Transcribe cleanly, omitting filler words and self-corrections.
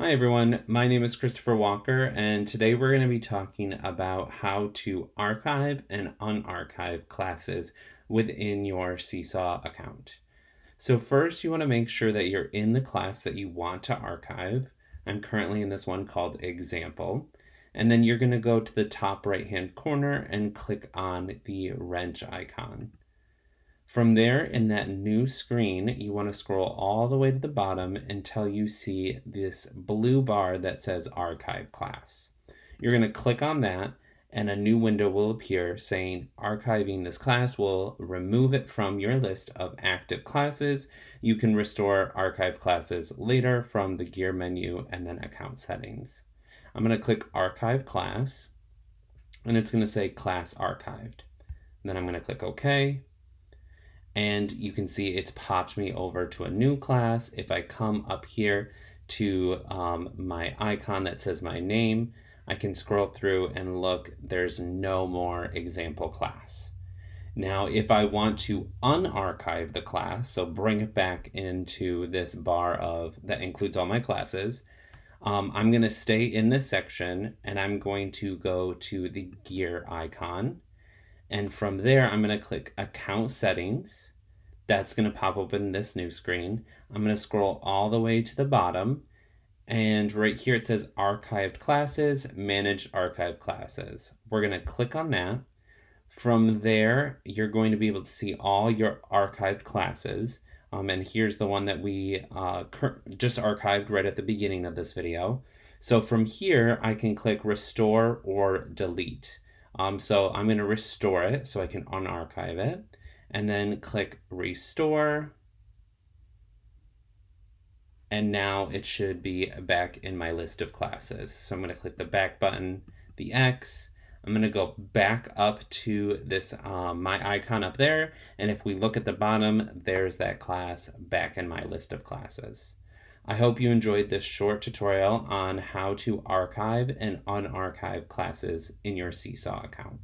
Hi everyone, my name is Christopher Walker, and today we're going to be talking about how to archive and unarchive classes within your Seesaw account. So first you want to make sure that you're in the class that you want to archive. I'm currently in this one called Example. And then you're going to go to the top right hand corner and click on the wrench icon. From there, in that new screen, you want to scroll all the way to the bottom until you see this blue bar that says Archive Class. You're going to click on that, and a new window will appear saying archiving this class will remove it from your list of active classes. You can restore archive classes later from the gear menu and then account settings. I'm going to click Archive Class, and it's going to say Class Archived. Then I'm going to click OK. And you can see it's popped me over to a new class. If I come up here to my icon that says my name, I can scroll through and look, there's no more example class. Now, if I want to unarchive the class, so bring it back into this bar that includes all my classes, I'm going to stay in this section and I'm going to go to the gear icon. And from there, I'm going to click Account Settings. That's going to pop open this new screen. I'm going to scroll all the way to the bottom. And right here it says Archived Classes, Manage Archived Classes. We're going to click on that. From there, you're going to be able to see all your archived classes. And here's the one that we just archived right at the beginning of this video. So from here, I can click Restore or Delete. So I'm going to restore it so I can unarchive it, and then click Restore. And now it should be back in my list of classes. So I'm going to click the back button, the X. I'm going to go back up to this my icon up there. And if we look at the bottom, there's that class back in my list of classes. I hope you enjoyed this short tutorial on how to archive and unarchive classes in your Seesaw account.